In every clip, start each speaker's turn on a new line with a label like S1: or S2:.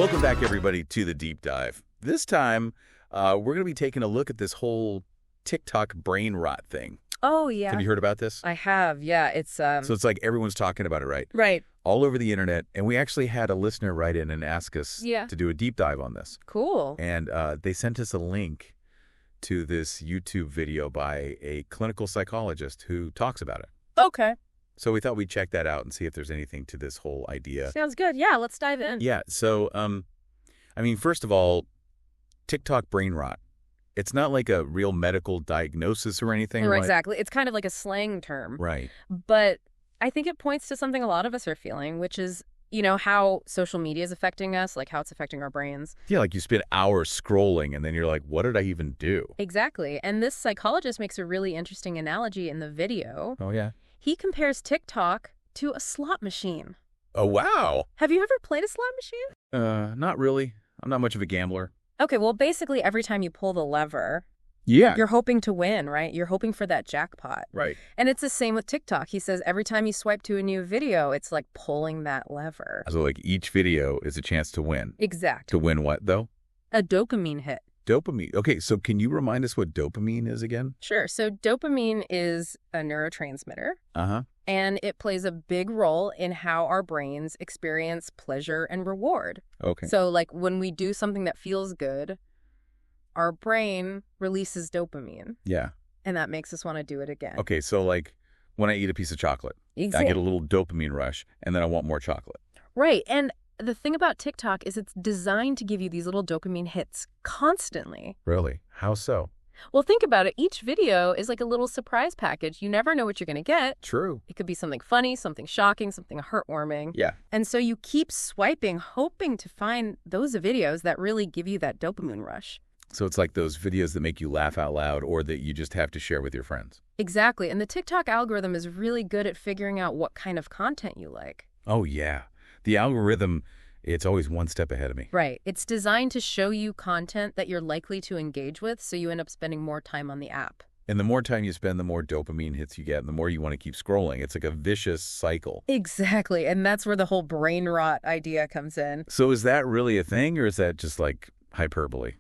S1: Welcome back, everybody, to the Deep Dive. This time, we're going to be taking a look at this whole TikTok brain rot thing.
S2: Oh, yeah.
S1: Have you heard about this?
S2: I have, yeah. It's
S1: So it's like everyone's talking about it, right?
S2: right.
S1: All over the internet. And we actually had a listener write in and ask us to do a deep dive on this.
S2: Cool.
S1: And they sent us a link to this YouTube video by a clinical psychologist who talks about it.
S2: Okay.
S1: So we thought we'd check that out and see if there's anything to this whole idea.
S2: Sounds good. Yeah, let's dive in.
S1: Yeah. So, I mean, first of all, TikTok brain rot. It's not like a real medical diagnosis or anything, right?
S2: Exactly. It's kind of like a slang term.
S1: Right.
S2: But I think it points to something a lot of us are feeling, which is, how social media is affecting us, like how it's affecting our brains.
S1: Yeah, like you spend hours scrolling and then you're like, what did I even do?
S2: Exactly. And this psychologist makes a really interesting analogy in the video.
S1: Oh, yeah?
S2: He compares TikTok to a slot machine.
S1: Oh, wow.
S2: Have you ever played a slot machine?
S1: Not really. I'm not much of a gambler.
S2: Okay, well, basically every time you pull the lever,
S1: Yeah.
S2: you're hoping to win, right? You're hoping for that jackpot.
S1: Right.
S2: And it's the same with TikTok. He says every time you swipe to a new video, it's like pulling that lever.
S1: So like each video is a chance to win.
S2: Exact.
S1: To win what, though?
S2: A dopamine hit.
S1: Dopamine. Okay, so can you remind us what dopamine is again?
S2: Sure. So dopamine is a neurotransmitter.
S1: Uh-huh.
S2: And it plays a big role in how our brains experience pleasure and reward.
S1: Okay.
S2: So like when we do something that feels good, our brain releases dopamine.
S1: Yeah.
S2: And that makes us want to do it again.
S1: Okay, so like when I eat a piece of chocolate, I get a little dopamine rush, and then I want more chocolate.
S2: Right. And the thing about TikTok is it's designed to give you these little dopamine hits constantly.
S1: Really? How so?
S2: Well, think about it. Each video is like a little surprise package. You never know what you're going to get.
S1: True.
S2: It could be something funny, something shocking, something heartwarming.
S1: Yeah.
S2: And so you keep swiping, hoping to find those videos that really give you that dopamine rush.
S1: So it's like those videos that make you laugh out loud or that you just have to share with your friends.
S2: Exactly. And the TikTok algorithm is really good at figuring out what kind of content you like.
S1: Oh, yeah. The algorithm, it's always one step ahead of me.
S2: Right. It's designed to show you content that you're likely to engage with, so you end up spending more time on the app.
S1: And the more time you spend, the more dopamine hits you get, and the more you want to keep scrolling. It's like a vicious cycle.
S2: Exactly. And that's where the whole brain rot idea comes in.
S1: So is that really a thing, or is that just like hyperbole?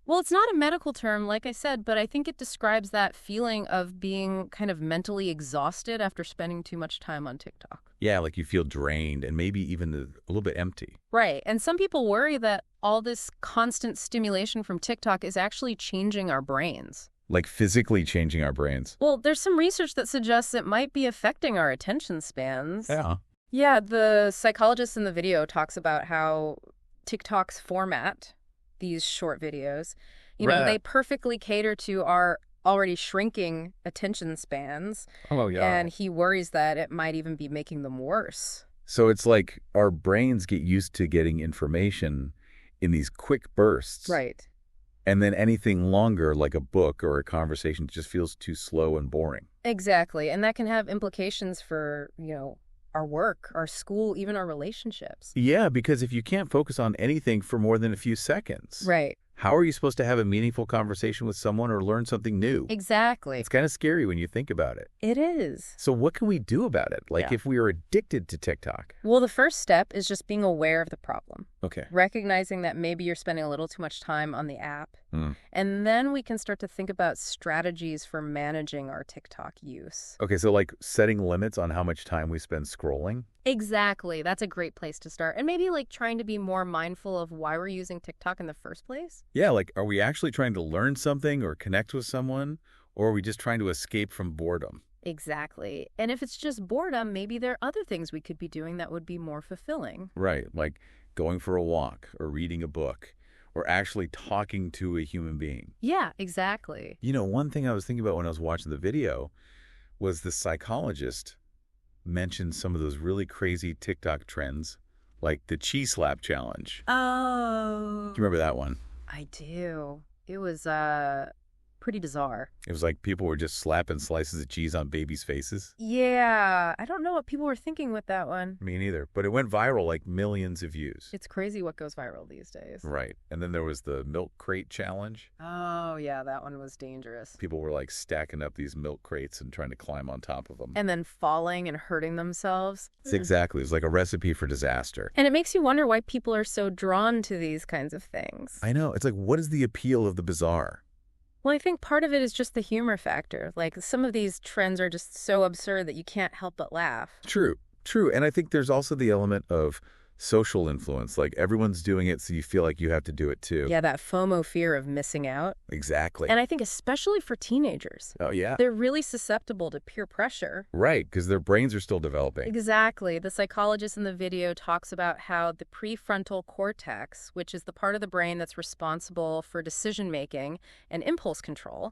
S2: Well, it's not a medical term, like I said, but I think it describes that feeling of being kind of mentally exhausted after spending too much time on TikTok.
S1: Yeah, like you feel drained and maybe even a little bit empty.
S2: Right. And some people worry that all this constant stimulation from TikTok is actually changing our brains.
S1: Like physically changing our brains.
S2: Well, there's some research that suggests it might be affecting our attention spans.
S1: Yeah.
S2: Yeah, the psychologist in the video talks about how TikTok's format, these short videos, they perfectly cater to our already shrinking attention spans.
S1: Oh, yeah.
S2: And he worries that it might even be making them worse.
S1: So it's like our brains get used to getting information in these quick bursts.
S2: Right.
S1: And then anything longer, like a book or a conversation, just feels too slow and boring.
S2: Exactly. And that can have implications for, our work, our school, even our relationships.
S1: Yeah, because if you can't focus on anything for more than a few seconds,
S2: right,
S1: how are you supposed to have a meaningful conversation with someone or learn something new?
S2: Exactly.
S1: It's kind of scary when you think about it.
S2: It is.
S1: So what can we do about it? Like if we are addicted to TikTok?
S2: Well, the first step is just being aware of the problem.
S1: Okay.
S2: Recognizing that maybe you're spending a little too much time on the app. And then we can start to think about strategies for managing our TikTok use.
S1: Okay, so like setting limits on how much time we spend scrolling?
S2: Exactly. That's a great place to start. And maybe like trying to be more mindful of why we're using TikTok in the first place.
S1: Yeah, like are we actually trying to learn something or connect with someone? Or are we just trying to escape from boredom?
S2: Exactly. And if it's just boredom, maybe there are other things we could be doing that would be more fulfilling.
S1: Right, like going for a walk or reading a book or actually talking to a human being.
S2: Yeah, exactly.
S1: One thing I was thinking about when I was watching the video was the psychologist mentioned some of those really crazy TikTok trends, like the cheese slap challenge.
S2: Oh.
S1: Do you remember that one?
S2: I do. It was pretty bizarre.
S1: It was like people were just slapping slices of cheese on babies' faces.
S2: Yeah, I don't know what people were thinking with that one.
S1: Me neither. But it went viral, like millions of views.
S2: It's crazy what goes viral these days.
S1: Right. And then there was the milk crate challenge.
S2: Oh, yeah, that one was dangerous.
S1: People were like stacking up these milk crates and trying to climb on top of them.
S2: And then falling and hurting themselves.
S1: Exactly. It was like a recipe for disaster.
S2: And it makes you wonder why people are so drawn to these kinds of things.
S1: I know. It's like, what is the appeal of the bizarre?
S2: Well, I think part of it is just the humor factor. Like, some of these trends are just so absurd that you can't help but laugh.
S1: True. And I think there's also the element of social influence. Like, everyone's doing it, so you feel like you have to do it too.
S2: Yeah, that FOMO, fear of missing out.
S1: Exactly.
S2: And I think especially for teenagers.
S1: Oh, yeah.
S2: They're really susceptible to peer pressure.
S1: Right, because their brains are still developing.
S2: Exactly. The psychologist in the video talks about how the prefrontal cortex, which is the part of the brain that's responsible for decision-making and impulse control,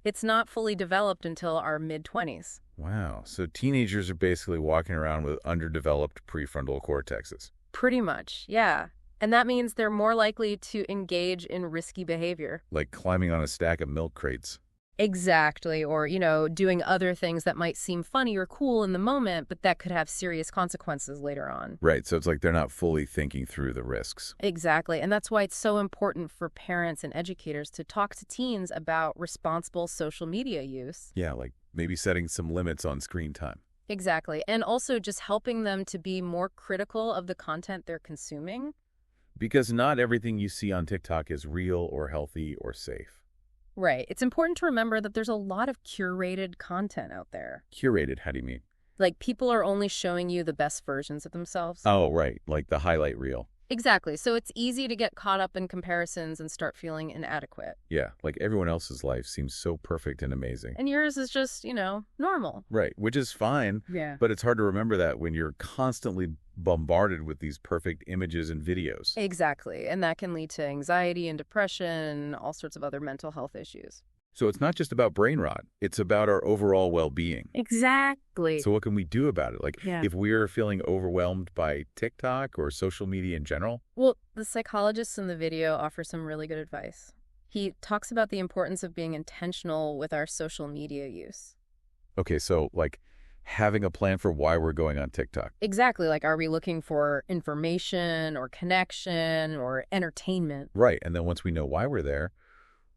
S2: it's not fully developed until our mid-20s.
S1: Wow. So teenagers are basically walking around with underdeveloped prefrontal cortexes.
S2: Pretty much, yeah. And that means they're more likely to engage in risky behavior.
S1: Like climbing on a stack of milk crates.
S2: Exactly. Or, doing other things that might seem funny or cool in the moment, but that could have serious consequences later on.
S1: Right. So it's like they're not fully thinking through the risks.
S2: Exactly. And that's why it's so important for parents and educators to talk to teens about responsible social media use.
S1: Yeah, like maybe setting some limits on screen time.
S2: Exactly. And also just helping them to be more critical of the content they're consuming.
S1: Because not everything you see on TikTok is real or healthy or safe.
S2: Right. It's important to remember that there's a lot of curated content out there.
S1: Curated, how do you mean?
S2: Like, people are only showing you the best versions of themselves.
S1: Oh, right. Like the highlight reel.
S2: Exactly. So it's easy to get caught up in comparisons and start feeling inadequate.
S1: Yeah, like everyone else's life seems so perfect and amazing.
S2: And yours is just, normal.
S1: Right, which is fine.
S2: Yeah.
S1: But it's hard to remember that when you're constantly bombarded with these perfect images and videos.
S2: Exactly. And that can lead to anxiety and depression and all sorts of other mental health issues.
S1: So it's not just about brain rot. It's about our overall well-being.
S2: Exactly.
S1: So what can we do about it? Like, if we're feeling overwhelmed by TikTok or social media in general?
S2: Well, the psychologist in the video offers some really good advice. He talks about the importance of being intentional with our social media use.
S1: Okay, so like having a plan for why we're going on TikTok.
S2: Exactly. Like, are we looking for information or connection or entertainment?
S1: Right. And then once we know why we're there,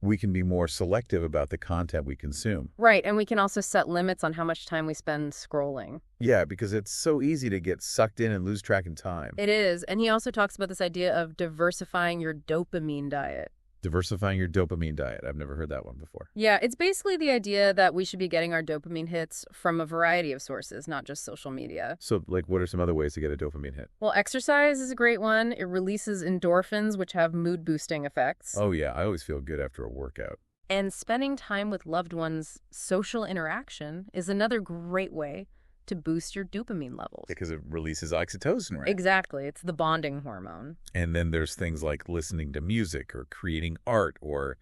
S1: we can be more selective about the content we consume.
S2: Right. And we can also set limits on how much time we spend scrolling.
S1: Yeah, because it's so easy to get sucked in and lose track of time.
S2: It is. And he also talks about this idea of diversifying your dopamine diet.
S1: Diversifying your dopamine diet. I've never heard that one before.
S2: Yeah, it's basically the idea that we should be getting our dopamine hits from a variety of sources, not just social media.
S1: So, like, what are some other ways to get a dopamine hit?
S2: Well, exercise is a great one. It releases endorphins, which have mood-boosting effects.
S1: Oh, yeah. I always feel good after a workout.
S2: And spending time with loved ones, social interaction, is another great way to boost your dopamine levels.
S1: Because it releases oxytocin, right?
S2: Exactly. It's the bonding hormone.
S1: And then there's things like listening to music or creating art or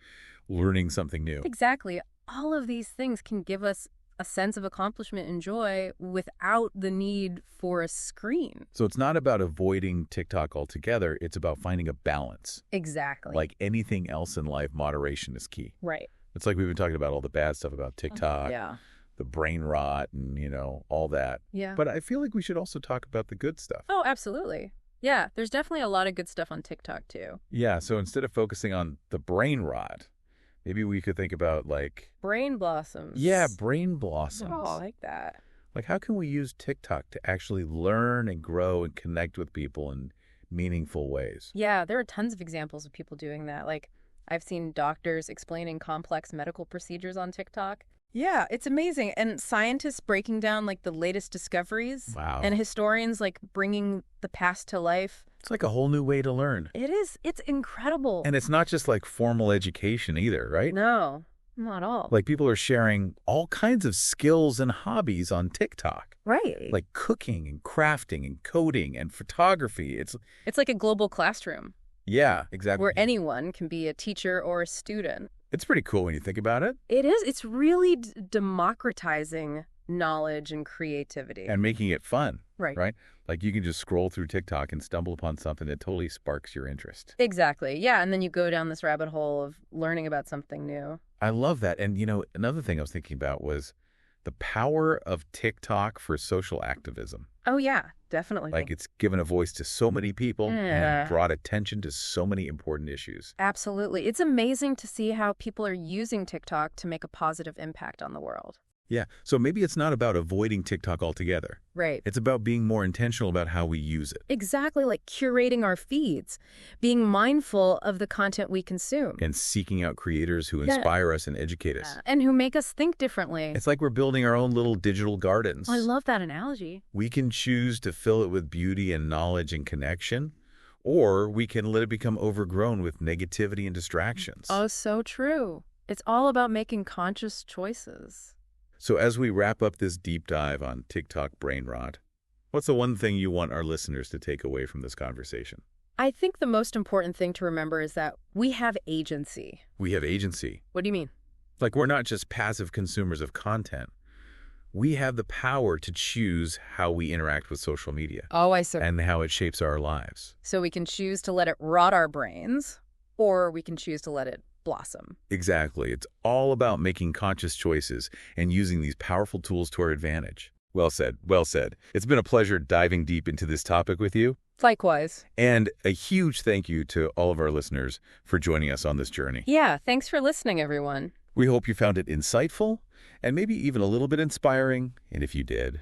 S1: learning something new.
S2: Exactly. All of these things can give us a sense of accomplishment and joy without the need for a screen.
S1: So it's not about avoiding TikTok altogether. It's about finding a balance.
S2: Exactly.
S1: Like anything else in life, moderation is key.
S2: Right.
S1: It's like we've been talking about all the bad stuff about TikTok.
S2: Yeah.
S1: The brain rot and, all that.
S2: Yeah.
S1: But I feel like we should also talk about the good stuff.
S2: Oh, absolutely. Yeah, there's definitely a lot of good stuff on TikTok, too.
S1: Yeah, so instead of focusing on the brain rot, maybe we could think about, like...
S2: brain blossoms.
S1: Yeah, brain blossoms.
S2: Oh, I like that.
S1: Like, how can we use TikTok to actually learn and grow and connect with people in meaningful ways?
S2: Yeah, there are tons of examples of people doing that. Like, I've seen doctors explaining complex medical procedures on TikTok. Yeah, it's amazing. And scientists breaking down, like, the latest discoveries.
S1: Wow.
S2: And historians, like, bringing the past to life.
S1: It's like a whole new way to learn.
S2: It is. It's incredible.
S1: And it's not just like formal education either, right?
S2: No, not at all.
S1: Like people are sharing all kinds of skills and hobbies on TikTok.
S2: Right.
S1: Like cooking and crafting and coding and photography. It's
S2: like a global classroom.
S1: Yeah, exactly.
S2: Where anyone can be a teacher or a student.
S1: It's pretty cool when you think about it.
S2: It is. It's really democratizing knowledge and creativity.
S1: And making it fun.
S2: Right.
S1: Right? Like you can just scroll through TikTok and stumble upon something that totally sparks your interest.
S2: Exactly. Yeah. And then you go down this rabbit hole of learning about something new.
S1: I love that. And, another thing I was thinking about was the power of TikTok for social activism.
S2: Oh, yeah, definitely.
S1: Like it's given a voice to so many people
S2: Yeah.
S1: and brought attention to so many important issues.
S2: Absolutely. It's amazing to see how people are using TikTok to make a positive impact on the world.
S1: Yeah, so maybe it's not about avoiding TikTok altogether.
S2: Right.
S1: It's about being more intentional about how we use it.
S2: Exactly, like curating our feeds, being mindful of the content we consume.
S1: And seeking out creators who inspire us and educate us.
S2: And who make us think differently.
S1: It's like we're building our own little digital gardens.
S2: I love that analogy.
S1: We can choose to fill it with beauty and knowledge and connection, or we can let it become overgrown with negativity and distractions.
S2: Oh, so true. It's all about making conscious choices.
S1: So as we wrap up this deep dive on TikTok brain rot, what's the one thing you want our listeners to take away from this conversation?
S2: I think the most important thing to remember is that we have agency.
S1: We have agency.
S2: What do you mean?
S1: Like we're not just passive consumers of content. We have the power to choose how we interact with social media.
S2: Oh, I see.
S1: And how it shapes our lives.
S2: So we can choose to let it rot our brains, or we can choose to let it blossom.
S1: Exactly. It's all about making conscious choices and using these powerful tools to our advantage. Well said. Well said. It's been a pleasure diving deep into this topic with you.
S2: Likewise.
S1: And a huge thank you to all of our listeners for joining us on this journey.
S2: Yeah, thanks for listening, everyone.
S1: We hope you found it insightful and maybe even a little bit inspiring. And if you did,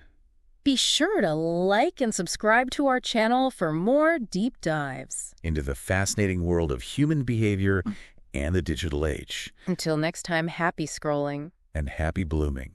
S2: be sure to like and subscribe to our channel for more deep dives
S1: into the fascinating world of human behavior and the digital age.
S2: Until next time, happy scrolling.
S1: And happy blooming.